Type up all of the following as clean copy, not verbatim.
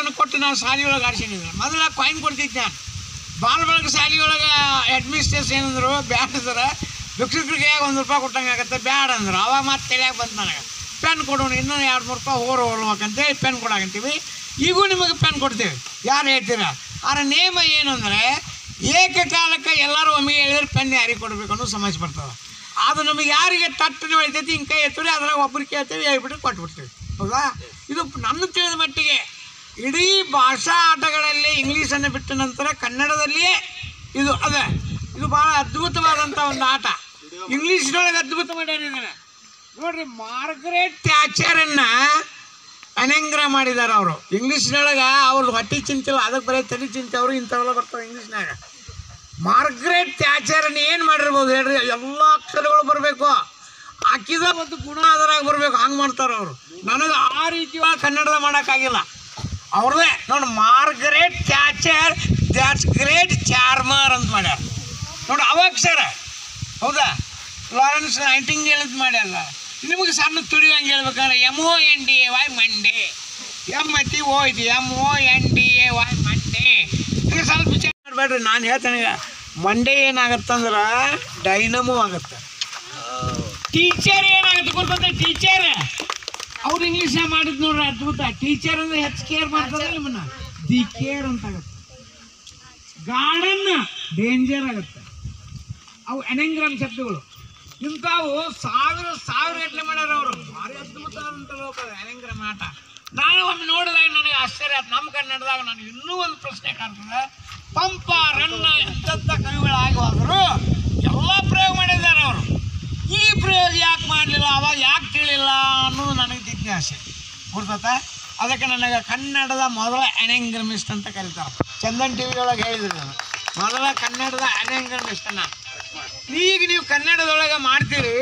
ನನಗೆ ಕೊಟ್ಟು ನಾನು ಶಾಲೆ ಒಳಗೆ ಆಡ್ಸಿದ್ದೀನಿ. ಮೊದಲ ಕಾಯಿನ್ ಕೊಡ್ತಿದ್ದೆ ನಾನು. ಬಾಲಬಳಗ ಶಾಲೆ ಒಳಗೆ ಅಡ್ಮಿನಿಸ್ಟ್ರೇಷನ್ ಏನಂದ್ರು, ಬ್ಯಾಡ ಸರ ಭಿಕ್ಷುಕರಿಗೆ ₹1 ಕೊಟ್ಟಂಗೆ ಆಗುತ್ತೆ, ಬ್ಯಾಡ ಅಂದರು. ಅವಾಗ ಮತ್ತೆ ತಿಳಿಯಾಕೆ ಬಂತು ನನಗೆ, ಪೆನ್ ಕೊಡೋಣ, ಇನ್ನೂ ₹2-3 ಹೋಗ್ಬೇಕಂತೇಳಿ ಪೆನ್ ಕೊಡಾಕಂತೀವಿ. ಈಗೂ ನಿಮಗೆ ಪೆನ್ ಕೊಡ್ತೀವಿ, ಯಾರು ಹೇಳ್ತೀರಾ. ಆದರೆ ನೇಮ ಏನು ಅಂದರೆ ಏಕಕಾಲಕ್ಕೆ ಎಲ್ಲರೂ ಒಮ್ಮೆಗೆ ಹೇಳಿದ್ರೆ ಪೆನ್ ಯಾರಿಗೆ ಕೊಡಬೇಕು ಅನ್ನೋ ಸಮಸ್ಯೆ ಬರ್ತದೆ. ಅದು ನಮಗೆ ಯಾರಿಗೆ ತಟ್ಟನೆ ಹೊಳಿತೈತಿ ಹಿಂಗೆ ಕೈ ಎತ್ತೀವಿ, ಅದ್ರಾಗ ಒಬ್ರಿಗೆ ಕೇಳ್ತೀವಿ, ಹೇಳ್ಬಿಟ್ಟು ಕೊಟ್ಬಿಡ್ತೀವಿ. ಹೌದಾ? ಇದು ನನ್ನ ತಿಳಿದ ಮಟ್ಟಿಗೆ ಇಡೀ ಭಾಷಾ ಆಟಗಳಲ್ಲಿ ಇಂಗ್ಲೀಷನ್ನು ಬಿಟ್ಟ ನಂತರ ಕನ್ನಡದಲ್ಲಿಯೇ ಇದು ಅದೇ ಇದು ಭಾಳ ಅದ್ಭುತವಾದಂಥ ಒಂದು ಆಟ. ಇಂಗ್ಲೀಷ್ನೊಳಗೆ ಅದ್ಭುತ ಮಾಡಿದ್ದಾರೆ ನೋಡ್ರಿ. ಮಾರ್ಗರೆಟ್ ಥ್ಯಾಚರನ್ನು ಅನೆಂಗ್ರ ಮಾಡಿದ್ದಾರೆ ಅವರು. ಇಂಗ್ಲೀಷ್ನೊಳಗೆ ಅವ್ರು ಹೊಟ್ಟೆ ಚಿಂತಿಲ್ಲ, ಅದಕ್ಕೆ ಬರೀ ತಲೆ ಚಿಂತೆ ಅವರು ಇಂಥವೆಲ್ಲ ಬರ್ತಾವೆ ಇಂಗ್ಲೀಷ್ನಾಗ. ಮಾರ್ಗರೆಟ್ ಥ್ಯಾಚರನ್ನು ಏನು ಮಾಡಿರ್ಬೋದು ಹೇಳ್ರಿ, ಎಲ್ಲ ಅಕ್ಷರಗಳು ಬರಬೇಕು, ಹಾಕಿದ ಒಂದು ಗುಣ ಅದರಾಗ ಬರಬೇಕು, ಹಂಗೆ ಮಾಡ್ತಾರೆ ಅವರು. ನನಗೆ ಆ ರೀತಿಯಾಗಿ ಕನ್ನಡದ ಮಾಡೋಕ್ಕಾಗಿಲ್ಲ. ಅವ್ರದ್ದೇ ನೋಡಿ, ಮಾರ್ಗರೆಟ್ ಥ್ಯಾಚರ್ ದ್ಯಾಟ್ಸ್ ಗ್ರೇಟ್ ಚಾರ್ಮರ್ ಅಂತ ಮಾಡ್ಯಾರ ನೋಡಿ, ಅವಾಕ್ಷರ. ಹೌದಾ? ಲಾರೆನ್ಸ್ ನೈಟಿಂಗೇಲ್ ಅಂತ ಮಾಡ್ಯಾರಲ್ಲ. ನಿಮಗೆ ಸಣ್ಣ ತುಳಿಯಂಗೆ ಹೇಳ್ಬೇಕಂದ್ರೆ MONDAY ಮಂಡೇ, ಎಮ್ ಐತಿ ಓ ಐತಿ, MONDAY ಮಂಡೇ. ಈಗ ಸ್ವಲ್ಪ ವಿಚಾರ ಮಾಡಬೇಡ್ರಿ, ನಾನು ಹೇಳ್ತೇನೆ. ಮಂಡೇ ಏನಾಗತ್ತಂದ್ರೆ ಡೈನಮೋ ಆಗುತ್ತೆ. ಟೀಚರ್ ಏನಾಗುತ್ತೆ ಗೊತ್ತಂದ್ರೆ, ಟೀಚರ್ ಅವ್ರು ಇಂಗ್ಲೀಷ್ ಮಾಡಿದ್ ನೋಡ್ರಿ ಅದ್ಭುತ. ಟೀಚರ್ ಅಂದ್ರೆ ಹೆಚ್ಚು ಕೇರ್ ಮಾಡ್ತಾರೆ ನಿಮ್ಮನ್ನ, ದಿ ಕೇರ್ ಅಂತ ಆಗುತ್ತೆ. ಗಾರ್ಡನ್ ಡೇಂಜರ್ ಆಗುತ್ತೆ. ಅವು ಅನೆಂಗ್ರಾಮ್ ಶಬ್ದಗಳು. ಇಂಥವು ಸಾವಿರ ಗಟ್ಟಲೆ ಮಾಡ್ಯಾರ ಅವರು. ಭಾರಿ ಅದ್ಭುತವಾದಂಥ ಲೋಕ ಅನೆಂಗ್ರಾಮ್ ಆಟ. ನಾನು ಒಮ್ಮೆ ನೋಡಿದಾಗ ನನಗೆ ಆಶ್ಚರ್ಯ ಆಯ್ತು. ನಮ್ಮ ಕನ್ನಡದಾಗ ನನಗೆ ಇನ್ನೂ ಒಂದು ಪ್ರಶ್ನೆ ಕಾಣ್ತದೆ. ಪಂಪ ರನ್ನ ಎಂಥದ್ದ ಕವಿಗಳಾಗಿ ಹೋದರು, ಎಲ್ಲ ಪ್ರಯೋಗ ಮಾಡಿದ್ದಾರೆ ಅವರು. ಈ ಪ್ರಯೋಗ ಯಾಕೆ ಮಾಡಲಿಲ್ಲ, ಅವಾಗ ಯಾಕೆ ತಿಳಿಲ್ಲ ಅನ್ನೋದು ನನಗೆ ಜಿಜ್ಞಾಸೆ ಗುರ್ತತ. ಅದಕ್ಕೆ ನನಗೆ ಕನ್ನಡದ ಮೊದಲ ಅನೆಂಗ್ರಮಿಸ್ಟ್ ಅಂತ ಕರೀತಾರೆ. ಚಂದನ್ TV ಒಳಗೆ ಹೇಳಿದ್ರು ನಾನು, ಮೊದಲ ಕನ್ನಡದ ಅನೆಂಗ್ರಮಿಸ್ಟ್ ನಾನು. ಈಗ ನೀವು ಕನ್ನಡದೊಳಗೆ ಮಾಡ್ತೀರಿ.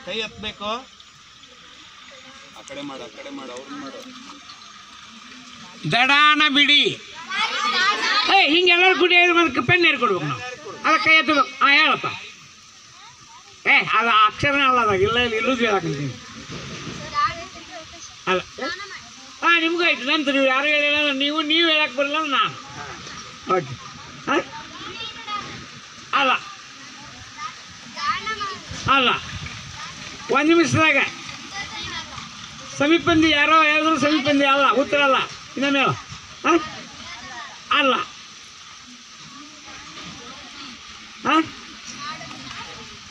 ಕೈ ಎತ್ತಬೇಕು, ಆ ಕಡೆ ಮಾಡು ಅವ್ರನ್ನ ಮಾಡು. ದಡಾನ ಬಿಡಿ, ಹಿಂಗೆಲ್ಲರೂ ಕುಡಿ ಪೆನ್ ಏರ್ ಕೊಡ್ಬೇಕು ನಾವು. ಅದ ಕೈ ಎತ್ತಬೇಕು. ಹೇಳಪ್ಪ. ಅದು ಅಕ್ಷರನೇ ಅಲ್ಲ, ಅದಾಗ ಇಲ್ಲೂ ಹೇಳಕ್ಕಂತೀನಿ ಅಲ್ಲ. ನಿಮ್ಗೂ ಆಯ್ತು ನಂತರ ನೀವು ಯಾರು ಹೇಳಿಲ್ಲ, ನೀವು ಹೇಳಕ್ಕೆ ಬರಲ್ಲ ನಾನು. ಓಕೆ ಅಲ್ಲ ಅಲ್ಲ, ಒಂದು ನಿಮಿಷದಾಗ ಸಮೀಪಂದಿ ಯಾರೋ ಹೇಳಿದ್ರು ಸಮೀಪಂದಿ ಅಲ್ಲ, ಉತ್ತರ ಅಲ್ಲ. ಇನ್ನೊಮ್ಮೆ ಹೇಳು. ಅಲ್ಲ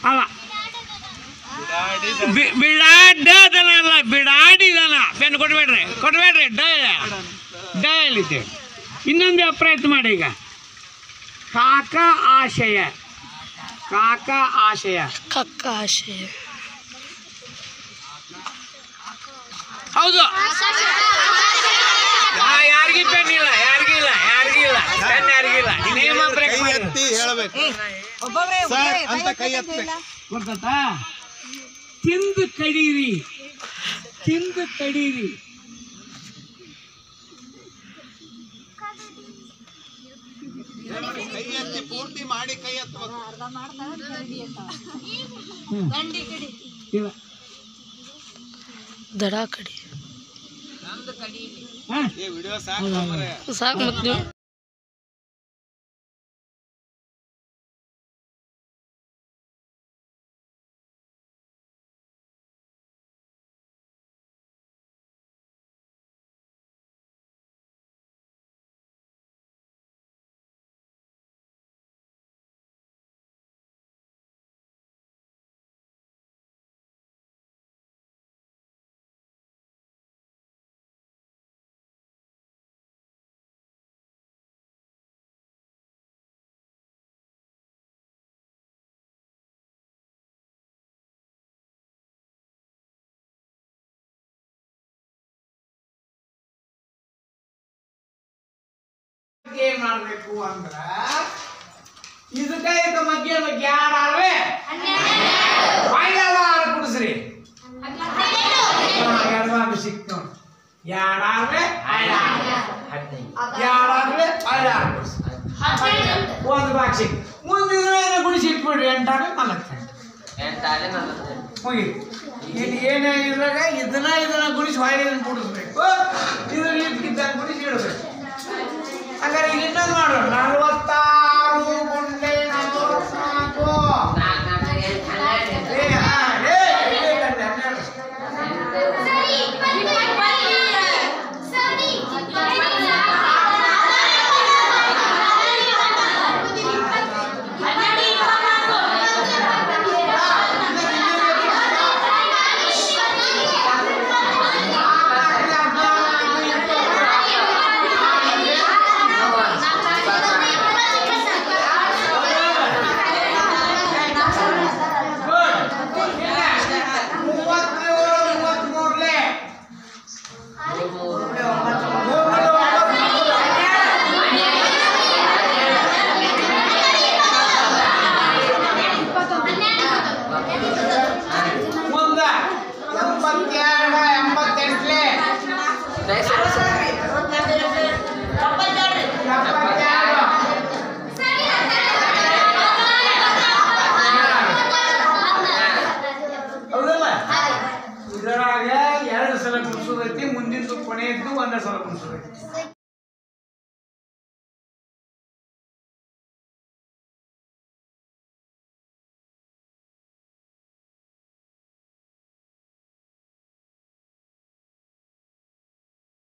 ಅಲ್ಲ, ಬಿಡಾಡದನ ಅಲ್ಲ, ಬಿಡಾಡಿದನ. ಪೆನ್ ಕೊಡ್ಬೇಡ್ರಿ ಡ ಹೇಳಿದ್ದೆ. ಇನ್ನೊಂದು ಪ್ರಯತ್ನ ಮಾಡಿ ಈಗ. ಕಾಕ ಆಶಯ ಹೌದು. ಯಾರಿಗೂ ಪೆನ್ ಇಲ್ಲ, ಯಾರಿಗಿಲ್ಲ ಪೆನ್ ಯಾರಿಗಿಲ್ಲ. ನೇಮ ಬ್ರೇಕ್ ಎತ್ತಿ ಹೇಳಬೇಕು ಅಂತ ಕೈ ಎತ್ತಬೇಕು. ಗೊತ್ತಾ? ತಿಂದು ಕಡೀರಿ. ಕೈ ಎತ್ತಿ ಪೂರ್ತಿ ಮಾಡಿ ಕೈ ಎತ್ತಬೇಕು. ದಡ ಕಡಿ ವಿಡಿಯೋ ಸಾಕು ಮತ್ತೆ. ಇದಕ್ಕೆ ಏನ್ ಮಾಡ್ಬೇಕು ಅಂದ್ರ ಇದಕ್ಕ ಮಧ್ಯ ಯಾರೇ ಬಾಯ್ಲೆಲ್ಲ ಆರು ಕುಡಿಸ್ರಿ ಎರಡು ಸಿಕ್ತು ನೋಡಿ ಯಾರಾಗ್ಲೆ ಯಾರಾಗ್ಲೆ ಆರು ಕುಡಿಸ್ರಿ ಒಂದು ಬಾಕ್ಸ್ ಸಿಕ್ ಮುಂದಿನ ಗುಡಿಸಿ ಇಟ್ಬಿಡ್ರಿ 8 ಮುಗೀತು ಏನೇ ಇದ್ರಾಗ ಇದನ್ನ ಗುಡಿಸಿ ಹೊಳೆ ಕುಡಿಸ್ಬೇಕು ಇದ್ರಲ್ಲಿ ಇಟ್ಕಿದ್ದ ಗುಡಿಸಿ ಇಡಬೇಕು ಹಂಗಾರೆ ಈಗ ಇನ್ನೊಂದು ಮಾಡು 46 ಗುಂಡೆ 2 ಸಲ ಕುಡಿಸೋದೈತಿ ಮುಂದಿನ ಕೊನೆಯದ್ದು 1 ಸಲ ಕುಡಿಸೋದೈತಿ